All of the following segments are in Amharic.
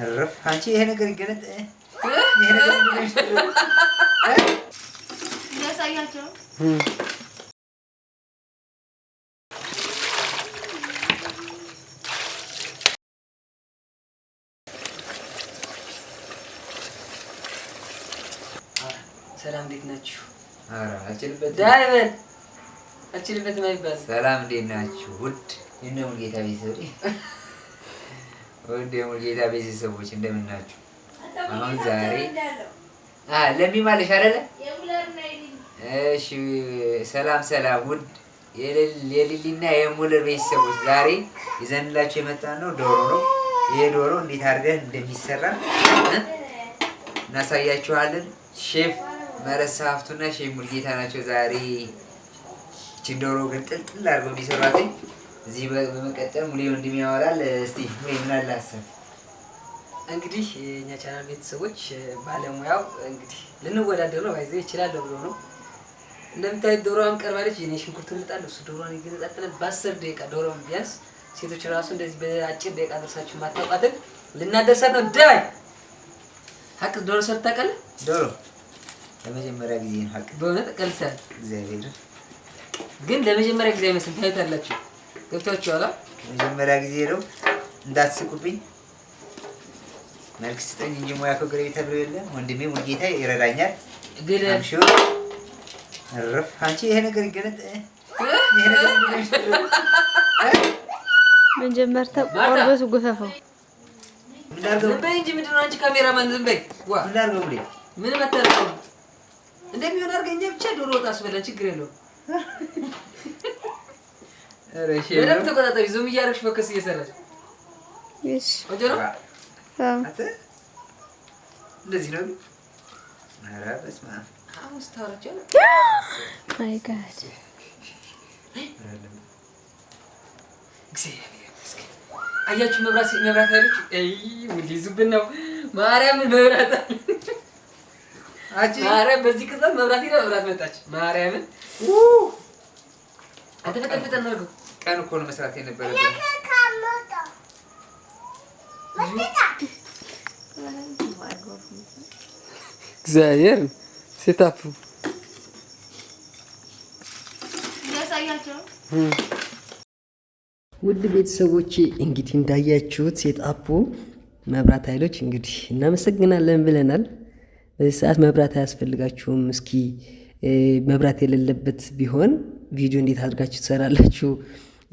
እረፍ አንቺ ይሄ ነገር ይገለጥ ይሄ ነገር ያሳያቸው ሰላም እንዴት ናችሁ? አረ አችልበት ዳይቨን አችልበት ማይባል ሰላም እንዴት ናችሁ? ውድ የሙሉጌታ ቤተሰቦች ውድ የሙሉጌታ ቤተሰቦች እንደምን ናችሁ? አሁን ዛሬ ለሚማለሽ አይደለ? እሺ ሰላም ውድ የሊሊና የሙለር ቤተሰቦች ዛሬ ይዘንላችሁ የመጣን ነው ዶሮ ነው። ይሄ ዶሮ እንዴት አድርገን እንደሚሰራ እናሳያችኋለን። ሼፍ መረሳ ሀፍቱና ሼፍ ሙሉጌታ ናቸው ዛሬ እቺን ዶሮ ግን ጥልጥል አድርገው የሚሰሯት። እዚህ በመቀጠል ሙሌ ወንድሜ ያወራል። እስቲ ሙሌ ምን አለ ሀሳብ? እንግዲህ የኛ ቻናል ቤተሰቦች ባለሙያው እንግዲህ ልንወዳደር ነው ባይዘው ይችላል ብሎ ነው። እንደምታዩት ዶሮዋን ቀርባለች። እኔ ሽንኩርት ልጣለሁ፣ እሱ ዶሮዋን ይገነጣጠላል በ10 ደቂቃ። ዶሮዋን ቢያንስ ሴቶች ራሱ እንደዚህ በአጭር ደቂቃ ደርሳችሁ ማታውቃትን ልናደርሳት ነው። ዳይ ሀቅ ዶሮ ሰርታ ታውቃለ? ዶሮ ለመጀመሪያ ጊዜ ነው ሀቅ በእውነት ቀልሳል። እግዚአብሔር ግን ለመጀመሪያ ጊዜ አይመስልም። ታይታላችሁ፣ ገብታችኋል። ለመጀመሪያ ጊዜ ነው። እንዳትስቁብኝ መልክ ስጠኝ እንጂ ሙያ ከግሬ ተብሎ የለም። ወንድሜ ሙሉጌታ ይረዳኛል። ግን አምሹ እረፍ አንቺ ይሄ ነገር ይገለጥ ይሄ ነገር መጀመር ተቆርበሱ ጉፈፈው ዝም በይ እንጂ ምንድን ነው አንቺ ካሜራማን ዝም በይ። ዋ ምን ላድርገው ሙሌ? ምን መታረቁ እንደሚሆን አድርገኛ ብቻ ዶሮ ወጣ አስበላ ችግር የለውም። ኧረ እሺ በደምብ ተቆጣጣሪ ዙም እያደረግሽ ፎከስ እየሰራሽ እሺ ቆንጆ ነው። አንተ እንደዚህ ነው። ኧረ በስመ አብ አሁን ስታወራቸው ማይ ጋድ አያችሁ መብራት ኃይሎች ውል ይዙብን ነው። ማርያምን መብራት ማርያም በዚህ ቅጽበት መብራት ሄደ። መብራት መጣች። ማርያምን አንተ ፈጠን ነው። ቀን እኮ ነው መስራት የነበረብን። እግዚአብሔር ሴታፕ ያሳያቸው ውድ ቤተሰቦቼ እንግዲህ እንዳያችሁት ሴታፑ መብራት ኃይሎች እንግዲህ እናመሰግናለን ብለናል። በዚህ ሰዓት መብራት አያስፈልጋችሁም። እስኪ መብራት የሌለበት ቢሆን ቪዲዮ እንዴት አድርጋችሁ ትሰራላችሁ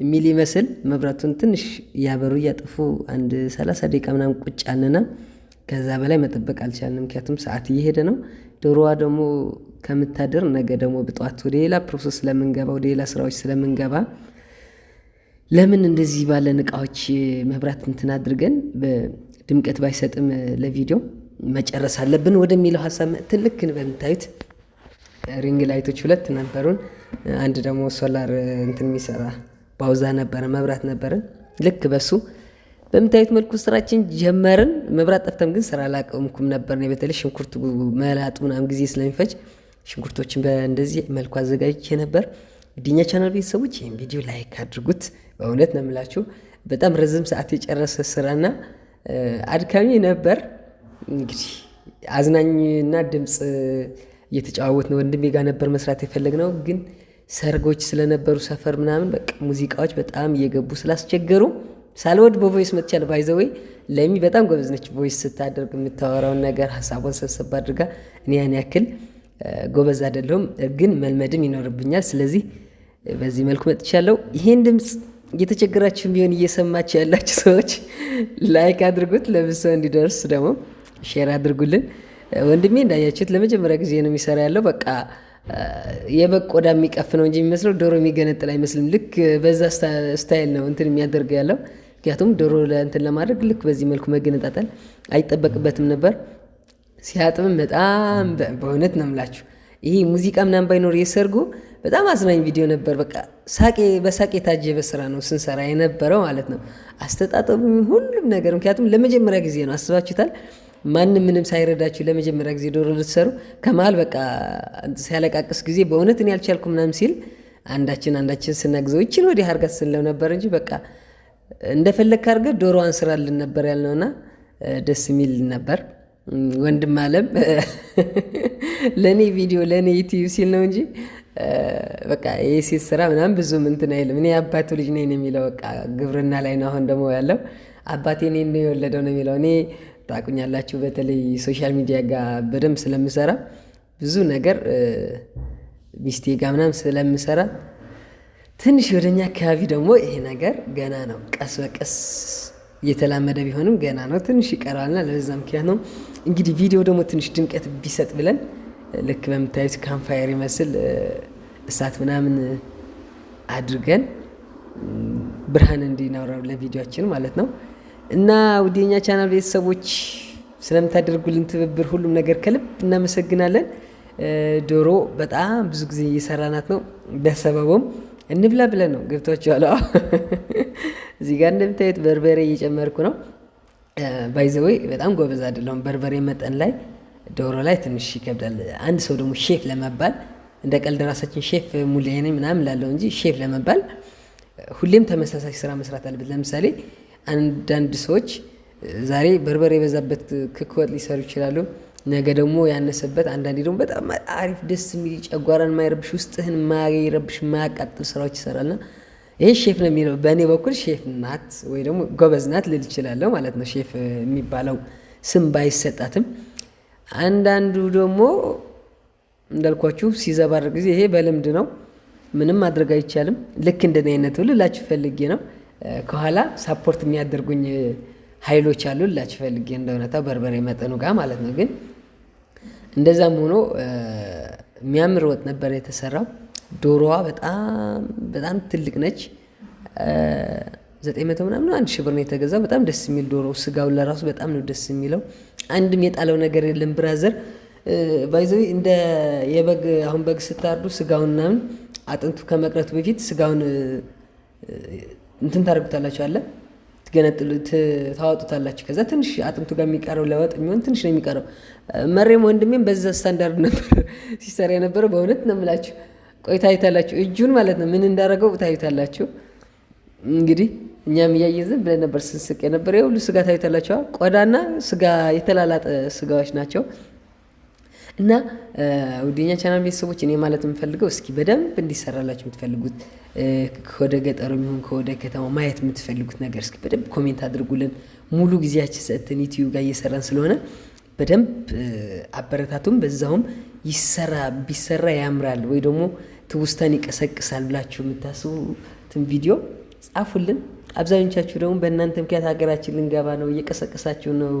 የሚል ይመስል መብራቱን ትንሽ እያበሩ እያጠፉ አንድ 30 ደቂቃ ምናምን ቁጭ አልንና ከዛ በላይ መጠበቅ አልቻልንም። ምክንያቱም ሰዓት እየሄደ ነው። ዶሮዋ ደግሞ ከምታደር ነገ ደግሞ በጠዋት ወደ ሌላ ፕሮሰስ ስለምንገባ ወደ ሌላ ስራዎች ስለምንገባ ለምን እንደዚህ ባለን እቃዎች መብራት እንትን አድርገን በድምቀት ባይሰጥም ለቪዲዮ መጨረስ አለብን ወደሚለው ሀሳብ ትልክ በምታዩት ሪንግ ላይቶች 2 ነበሩን። አንድ ደግሞ ሶላር እንትን የሚሰራ ባውዛ ነበረ፣ መብራት ነበረን። ልክ በሱ በምታዩት መልኩ ስራችን ጀመርን። መብራት ጠፍተም ግን ስራ አላቆምኩም ነበር ነው። በተለይ ሽንኩርት መላጡ ምናምን ጊዜ ስለሚፈጅ ሽንኩርቶችን በእንደዚህ መልኩ አዘጋጅቼ ነበር። ዲኛ ቻናል ቤተሰቦች ይህን ቪዲዮ ላይክ አድርጉት። በእውነት ነው የምላችሁ በጣም ረዝም ሰዓት የጨረሰ ስራና አድካሚ ነበር። እንግዲህ አዝናኝና ድምፅ እየተጫዋወት ነው ወንድሜ ጋር ነበር መስራት የፈለግነው፣ ግን ሰርጎች ስለነበሩ ሰፈር ምናምን በቃ ሙዚቃዎች በጣም እየገቡ ስላስቸገሩ ሳልወድ በቮይስ መጥቻለሁ። ባይዘወይ ለሚ በጣም ጎበዝ ነች። ቮይስ ስታደርግ የምታወራውን ነገር ሀሳቧን ሰብሰብ አድርጋ፣ እኔ ያን ያክል ጎበዝ አይደለሁም፣ ግን መልመድም ይኖርብኛል። ስለዚህ በዚህ መልኩ መጥቻለሁ። ይሄን ድምፅ እየተቸገራችሁ ቢሆን እየሰማችሁ ያላችሁ ሰዎች ላይክ አድርጉት፣ ለብዙ ሰው እንዲደርስ ደግሞ ሼር አድርጉልን። ወንድሜ እንዳያችሁት ለመጀመሪያ ጊዜ ነው የሚሰራ ያለው። በቃ የበግ ቆዳ የሚቀፍ ነው እንጂ የሚመስለው ዶሮ የሚገነጥል አይመስልም። ልክ በዛ ስታይል ነው እንትን የሚያደርገው ያለው። ምክንያቱም ዶሮ ለእንትን ለማድረግ ልክ በዚህ መልኩ መገነጣጠል አይጠበቅበትም ነበር። ሲያጥብም በጣም በእውነት ነው የምላችሁ ይሄ ሙዚቃ ምናምን ባይኖር የሰርጉ በጣም አዝናኝ ቪዲዮ ነበር። በቃ በሳቄ የታጀበ ስራ ነው ስንሰራ የነበረው ማለት ነው። አስተጣጠቡ ሁሉም ነገር ምክንያቱም ለመጀመሪያ ጊዜ ነው። አስባችሁታል? ማንም ምንም ሳይረዳችሁ ለመጀመሪያ ጊዜ ዶሮ ልትሰሩ ከመሀል በቃ ሲያለቃቅስ ጊዜ በእውነት እኔ ያልቻልኩ ምናምን ሲል አንዳችን ስናግዘው ይችን ወዲህ አድርጋት ስንለው ነበር እንጂ በቃ እንደፈለግክ አድርገህ ዶሮዋን ስራልን ነበር ያልነውና ደስ የሚል ነበር። ወንድም አለም ለእኔ ቪዲዮ ለእኔ ዩቲዩብ ሲል ነው እንጂ በቃ የሴት ስራ ምናምን ብዙም እንትን አይልም። እኔ አባቱ ልጅ ነኝ ነው የሚለው። በቃ ግብርና ላይ ነው አሁን ደግሞ ያለው። አባቴ እኔን ነው የወለደው ነው የሚለው። እኔ ታውቁኛላችሁ፣ በተለይ ሶሻል ሚዲያ ጋር በደንብ ስለምሰራ ብዙ ነገር ሚስቴ ጋር ምናምን ስለምሰራ ትንሽ ወደኛ አካባቢ ደግሞ ይሄ ነገር ገና ነው። ቀስ በቀስ እየተላመደ ቢሆንም ገና ነው፣ ትንሽ ይቀራልና ለዛ ምክንያት ነው እንግዲህ ቪዲዮ ደግሞ ትንሽ ድምቀት ቢሰጥ ብለን ልክ በምታዩት ካምፋየር ይመስል እሳት ምናምን አድርገን ብርሃን እንዲኖረው ለቪዲዮአችን ማለት ነው። እና ውዴኛ ቻናል ቤተሰቦች ስለምታደርጉልን ትብብር ሁሉም ነገር ከልብ እናመሰግናለን። ዶሮ በጣም ብዙ ጊዜ እየሰራናት ነው። በሰበቡም እንብላ ብለን ነው። ገብቷችኋል? እዚህ ጋር እንደምታዩት በርበሬ እየጨመርኩ ነው። ባይዘወይ በጣም ጎበዝ አይደለሁም በርበሬ መጠን ላይ፣ ዶሮ ላይ ትንሽ ይከብዳል። አንድ ሰው ደግሞ ሼፍ ለመባል እንደ ቀልድ ራሳችን ሼፍ ሙሌ ነኝ ምናምን ላለው እንጂ ሼፍ ለመባል ሁሌም ተመሳሳይ ስራ መስራት አለበት። ለምሳሌ አንዳንድ ሰዎች ዛሬ በርበሬ የበዛበት ክክ ወጥ ሊሰሩ ይችላሉ። ነገ ደግሞ ያነሰበት፣ አንዳንዴ ደግሞ በጣም አሪፍ ደስ የሚል ጨጓራን የማይረብሽ ውስጥህን የማይረብሽ የማያቃጥል ስራዎች ይሰራልና ይሄ ሼፍ ነው የሚለው። በእኔ በኩል ሼፍ ናት ወይ ደግሞ ጎበዝ ናት ልል እችላለሁ ማለት ነው። ሼፍ የሚባለው ስም ባይሰጣትም አንዳንዱ ደግሞ እንዳልኳችሁ ሲዘባርቅ ጊዜ ይሄ በልምድ ነው፣ ምንም ማድረግ አይቻልም። ልክ እንደኔ አይነቱ ልላችሁ ፈልጌ ነው። ከኋላ ሳፖርት የሚያደርጉኝ ኃይሎች አሉ ልላችሁ ፈልጌ እንደሆነታው በርበሬ መጠኑ ጋር ማለት ነው። ግን እንደዛም ሆኖ የሚያምር ወጥ ነበር የተሰራው። ዶሮዋ በጣም ትልቅ ነች። 900 ምናምን 1000 ብር ነው የተገዛው። በጣም ደስ የሚል ዶሮ፣ ስጋው ለራሱ በጣም ነው ደስ የሚለው። አንድም የጣለው ነገር የለም። ብራዘር ባይዘው እንደ የበግ አሁን በግ ስታርዱ ስጋውን ምናምን አጥንቱ ከመቅረቱ በፊት ስጋውን እንትን ታደርጉታላችሁ አለ ታወጡታላችሁ። ከዛ ትንሽ አጥንቱ ጋር የሚቀረው ለወጥ የሚሆን ትንሽ ነው የሚቀረው። መሬም ወንድሜም በዛ ስታንዳርድ ነበር ሲሰራ የነበረው። በእውነት ነው የምላችሁ። ቆይ ታዩታላችሁ፣ እጁን ማለት ነው ምን እንዳደረገው ታዩታላችሁ። እንግዲህ እኛም እያየን ዝም ብለን ነበር ስንስቅ የነበረ። የሁሉ ስጋ ታዩታላችሁ። ቆዳና ስጋ የተላላጠ ስጋዎች ናቸው። እና ውዴኛ ቻናል ቤተሰቦች እኔ ማለት የምፈልገው እስኪ በደንብ እንዲሰራላችሁ የምትፈልጉት ከወደ ገጠሩ የሚሆን ከወደ ከተማ ማየት የምትፈልጉት ነገር እስኪ በደንብ ኮሜንት አድርጉልን። ሙሉ ጊዜያችን ሰጥተን ዩቲዩብ ጋር እየሰራን ስለሆነ በደንብ አበረታቱም። በዛውም ቢሰራ ያምራል ወይ ደግሞ ትውስታን ይቀሰቅሳል ብላችሁ የምታስቡትን ቪዲዮ ጻፉልን። አብዛኞቻችሁ ደግሞ በእናንተ ምክንያት ሀገራችን ልንገባ ነው፣ እየቀሰቀሳችሁ ነው፣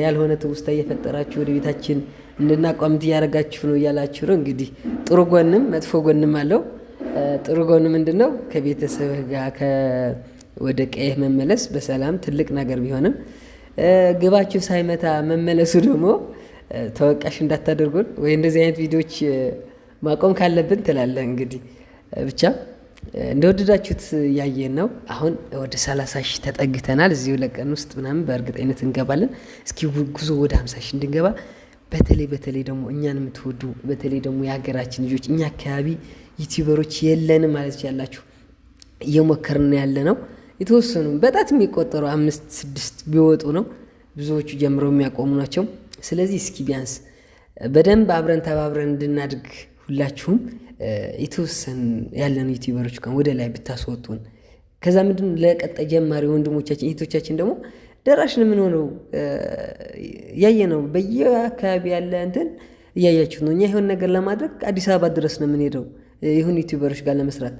ያልሆነ ትውስታ እየፈጠራችሁ ወደ ቤታችን እንድናቋምት እያደረጋችሁ ነው እያላችሁ ነው። እንግዲህ ጥሩ ጎንም መጥፎ ጎንም አለው። ጥሩ ጎን ምንድን ነው? ከቤተሰብህ ጋር ወደ ቀይህ መመለስ በሰላም ትልቅ ነገር ቢሆንም ግባችሁ ሳይመታ መመለሱ ደግሞ ተወቃሽ እንዳታደርጉን ወይ እንደዚህ አይነት ቪዲዮዎች ማቆም ካለብን ትላለህ። እንግዲህ ብቻ እንደወደዳችሁት እያየን ነው። አሁን ወደ 30 ሺህ ተጠግተናል። እዚሁ ለቀን ውስጥ ምናምን በእርግጠኝነት እንገባለን። እስኪ ጉዞ ወደ 50 ሺህ እንድንገባ በተለይ ደግሞ እኛን የምትወዱ በተለይ ደግሞ የሀገራችን ልጆች እኛ አካባቢ ዩቲዩበሮች የለንም ማለት ያላችሁ እየሞከርን ያለ ነው። የተወሰኑ በጣት የሚቆጠሩ 5-6 ቢወጡ ነው። ብዙዎቹ ጀምረው የሚያቆሙ ናቸው። ስለዚህ እስኪ ቢያንስ በደንብ አብረን ተባብረን እንድናድግ ሁላችሁም የተወሰን ያለን ዩቲዩበሮች kan ወደ ላይ ብታስወጡን ከዛ ምንድን ለቀጣይ ጀማሪ ወንድሞቻችን እህቶቻችን ደግሞ ደራሽ ነው የምንሆነው። ያየነው በየአካባቢ ያለ እንትን እያያችሁ ነው። እኛ ይሄን ነገር ለማድረግ አዲስ አበባ ድረስ ነው የምንሄደው ይሁን ዩቲዩበሮች ጋር ለመስራት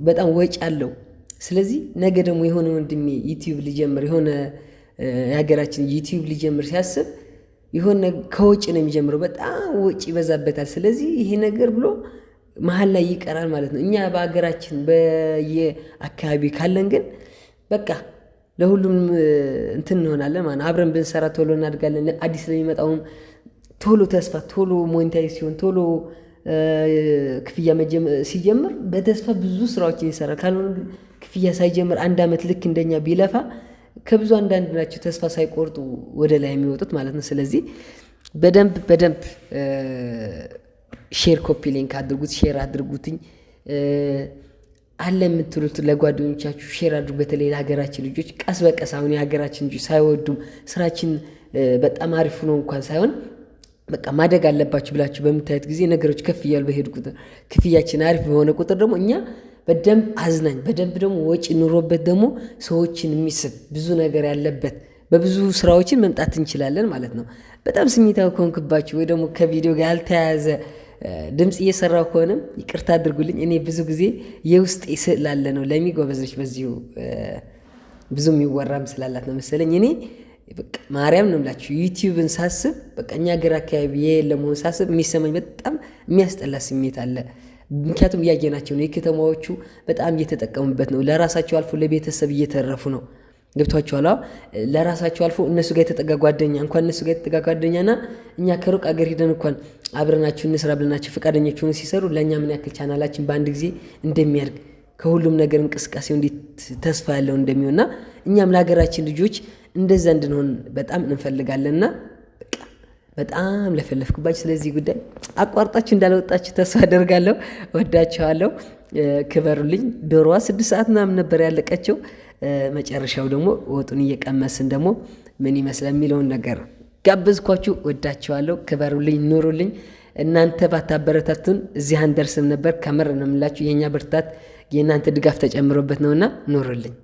በጣም ወጪ አለው። ስለዚህ ነገ ደግሞ የሆነ ወንድሜ ዩቲዩብ ሊጀምር የሆነ የሀገራችን ዩቲዩብ ሊጀምር ሲያስብ የሆነ ከወጪ ነው የሚጀምረው። በጣም ወጪ ይበዛበታል። ስለዚህ ይሄ ነገር ብሎ መሀል ላይ ይቀራል ማለት ነው። እኛ በሀገራችን በየአካባቢ ካለን ግን በቃ ለሁሉም እንትን እንሆናለን ማለት አብረን ብንሰራ ቶሎ እናድጋለን። አዲስ ለሚመጣውም ቶሎ ተስፋ ቶሎ ሞኔታይዝ ሲሆን ቶሎ ክፍያ ሲጀምር በተስፋ ብዙ ስራዎችን ይሰራል። ካልሆነ ግን ክፍያ ሳይጀምር አንድ አመት ልክ እንደኛ ቢለፋ ከብዙ አንዳንድ ናቸው ተስፋ ሳይቆርጡ ወደ ላይ የሚወጡት ማለት ነው። ስለዚህ በደንብ ሼር ኮፒ ሊንክ አድርጉት፣ ሼር አድርጉትኝ። አለ የምትሉት ለጓደኞቻችሁ ሼር አድርጉ። በተለይ ለሀገራችን ልጆች ቀስ በቀስ አሁን የሀገራችን ልጆች ሳይወዱም ስራችን በጣም አሪፍ ነው እንኳን ሳይሆን በቃ ማደግ አለባችሁ ብላችሁ በምታዩት ጊዜ ነገሮች ከፍ እያሉ በሄዱ ቁጥር ክፍያችን አሪፍ በሆነ ቁጥር ደግሞ እኛ በደንብ አዝናኝ በደንብ ደግሞ ወጪ ኑሮበት ደግሞ ሰዎችን የሚስብ ብዙ ነገር ያለበት በብዙ ስራዎችን መምጣት እንችላለን ማለት ነው። በጣም ስሜታዊ ከሆንክባችሁ ወይ ደግሞ ከቪዲዮ ጋር ያልተያያዘ ድምፅ እየሰራው ከሆነም ይቅርታ አድርጉልኝ። እኔ ብዙ ጊዜ የውስጥ ስላለ ነው ለሚጎበዘች በዚሁ ብዙ የሚወራም ስላላት ነው መሰለኝ። እኔ በቃ ማርያም ነው የምላችሁ ዩቲዩብን ሳስብ በቃ እኛ ሀገር አካባቢ የለመሆን ሳስብ የሚሰማኝ በጣም የሚያስጠላ ስሜት አለ። ምክንያቱም እያየናቸው ነው። የከተማዎቹ በጣም እየተጠቀሙበት ነው። ለራሳቸው አልፎ ለቤተሰብ እየተረፉ ነው። ገብቷቸዋል። ለራሳቸው አልፎ እነሱ ጋር የተጠጋ ጓደኛ እንኳን እነሱ ጋር የተጠጋ ጓደኛና እኛ ከሩቅ አገር ሄደን እንኳን አብረናችሁ እንስራ ብለናቸው ፈቃደኞች ሆነው ሲሰሩ ለእኛ ምን ያክል ቻናላችን በአንድ ጊዜ እንደሚያድግ ከሁሉም ነገር እንቅስቃሴው እንዴት ተስፋ ያለው እንደሚሆንና እኛም ለሀገራችን ልጆች እንደዛ እንድንሆን በጣም እንፈልጋለንና በጣም ለፈለፍኩባችሁ። ስለዚህ ጉዳይ አቋርጣችሁ እንዳልወጣችሁ ተስፋ አደርጋለሁ። ወዳችኋለሁ። ክበሩልኝ። ዶሮዋ 6 ሰዓት ምናምን ነበር ያለቀችው። መጨረሻው ደግሞ ወጡን እየቀመስን ደግሞ ምን ይመስላል የሚለውን ነገር ጋብዝኳችሁ። ወዳችኋለሁ። ክበሩልኝ፣ ኑሩልኝ። እናንተ ባታበረታቱን እዚህ አንደርስም ነበር። ከምር ነው የምላችሁ። የእኛ ብርታት የእናንተ ድጋፍ ተጨምሮበት ነውና ኑሩልኝ።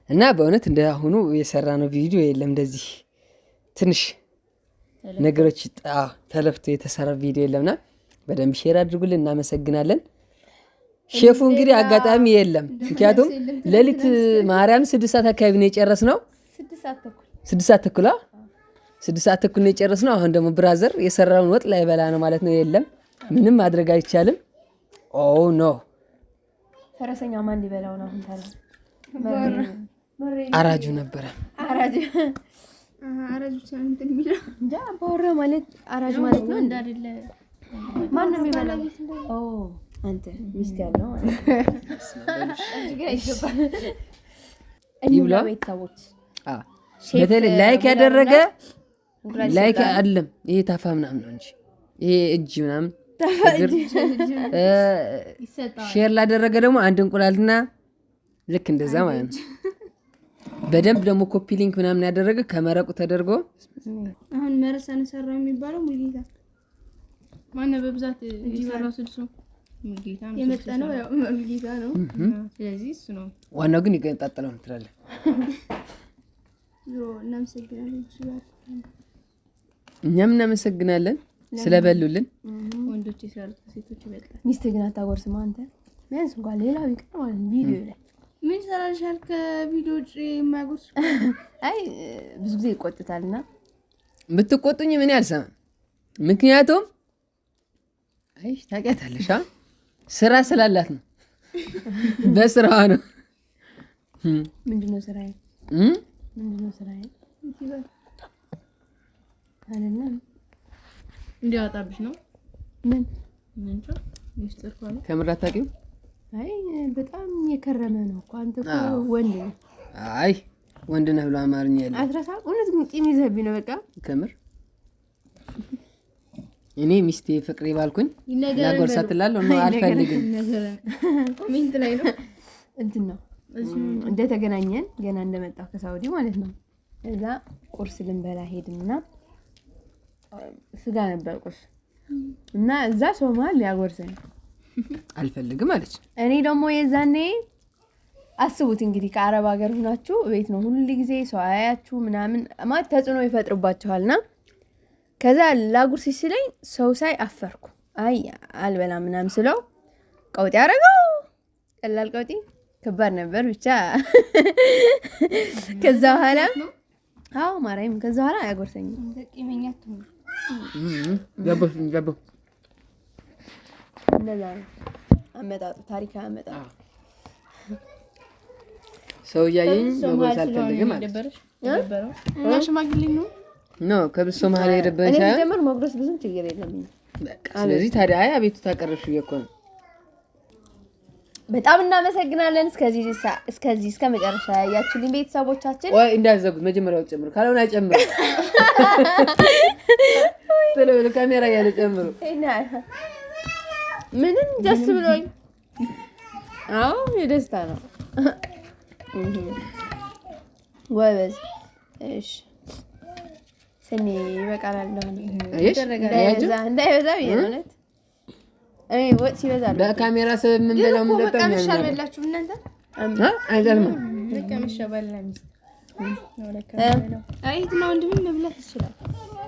እና በእውነት እንደ አሁኑ የሰራነው ቪዲዮ የለም። እንደዚህ ትንሽ ነገሮች ተለፍቶ የተሰራ ቪዲዮ የለምና በደንብ ሼር አድርጉልን። እናመሰግናለን። ሼፉ እንግዲህ አጋጣሚ የለም፣ ምክንያቱም ሌሊት ማርያም 6 ሰዓት አካባቢ ነው የጨረስነው። 6 ሰዓት ተኩል ነው የጨረስነው። አሁን ደግሞ ብራዘር የሰራውን ወጥ ላይ በላ ነው ማለት ነው። የለም ምንም ማድረግ አይቻልም። ኦ ኖ ፈረሰኛ ማን ሊበላው ነው? አራጁ ነበረ። አራጁ ባወራ ማለት አራጅ ማለት ነው እንዳይደለ? ማን ነው የሚበላው? ኦ አንተ ሚስት ያለው ማለት ይብላ። ቤተሰቦች በተለይ ላይክ ያደረገ ላይክ አይደለም ይሄ ታፋ ምናምን ነው እንጂ ይሄ እጅ ምናምን ሼር ላደረገ ደግሞ አንድ እንቁላልና ልክ እንደዛ ማለት ነው። በደንብ ደግሞ ኮፒ ሊንክ ምናምን ያደረገ ከመረቁ ተደርጎ አሁን መረሳን ሰራው የሚባለው ሙልጌታ ማነው? በብዛት ይሰራው ስልሱ ሙልጌታ ነው የመጣነው፣ ያው ሙልጌታ ነው። ስለዚህ እሱ ነው ዋናው። ግን ይገነጣጠለው ነው ትላለህ። እናመሰግናለን። እኛም እናመሰግናለን ስለበሉልን። ወንዶች ይሰሩት ሴቶች ይበልጣል። ሚስት ግን አታጎርስም አንተ። ቢያንስ እንኳን ሌላው ይቀር ማለት ቪዲዮ ላይ ምን ይሰራልሻል? ከቪዲዮ ውጪ የማያጎርስ አይ ብዙ ጊዜ ይቆጥታልና ብትቆጡኝ ምን ያልሰማም። ምክንያቱም አይ ታውቂያታለሽ ስራ ስላላት ነው። በስራዋ ነው። ምንድነው ስራዬ? ምንድነው ስራዬ? አይደለም እንዲያወጣብሽ ነው። ምን እንጃ ሚስጥር ካለ ከምር አታውቂው? አይ በጣም የከረመ ነው እኮ አንተ እኮ ወንድ ነህ። አይ ወንድ ነህ ብሎ አማርኛ ያለ አትረሳ። እውነት ግን ቂም ይዘህብኝ ነው። በቃ ከምር እኔ ሚስቴ ፍቅሬ ባልኩኝ ላጎርሳት እላለሁ ነው። አልፈልግም። ኮሜንት ላይ ነው እንትን ነው እንደተገናኘን ገና እንደመጣሁ ከሳውዲ ማለት ነው። እዛ ቁርስ ልንበላ ሄድንና ስጋ ነበር ቁርስ እና እዛ ሰው መሀል ሊያጎርሰኝ አልፈልግም አለች። እኔ ደግሞ የዛኔ አስቡት እንግዲህ ከአረብ ሀገር ሆናችሁ ቤት ነው ሁሉ ጊዜ ሰው አያያችሁ ምናምን ማለት ተጽዕኖ ይፈጥርባችኋልና ከዛ ላጉርስ ሲለኝ ሰው ሳይ አፈርኩ። አይ አልበላም ምናምን ስለው ቀውጢ አደረገው። ቀላል ቀውጢ ከባድ ነበር ብቻ። ከዛ በኋላ አዎ ማርያም ከዛ በኋላ አያጎርሰኝም። ተቂመኛት ገቦ እንደዛ ነው አመጣጡ። ታሪክ አመጣጡ ሰው ያየኝ መጎርስ አልፈልግም ማለት ደበረው እና ሽማግሌ ነው ነው ከብሶ መሀል የደበረኝ እኔ ጀመር መጉረስ ብዙም ችግር የለም። በቃ ስለዚህ ታዲያ አይ አቤቱታ ታቀርብሽ እኮ ነው። በጣም እናመሰግናለን። እስከዚህ እስከ መጨረሻ ያያችሁልኝ ቤተሰቦቻችን ወይ እንዳዘጉት መጀመሪያው ጨምሩ ካልሆነ አይጨምሩ። ስለዚህ ካሜራ ያለ ጨምሩ። ምንም ደስ ብሎኝ አዎ የደስታ ነው። ጎበዝ። እሺ ስኒ ይበቃላል። እንዳይበዛ ብዬ ነው እውነት። እኔ ወጥ ሲበዛ በካሜራ የምንበላው የምንጠጣው በላችሁ እናንተ አይገርምም? ለቀምሻ ባልና ሚስት ነው ለካ ነው። አይ ነው ወንድም መብላት ይችላል።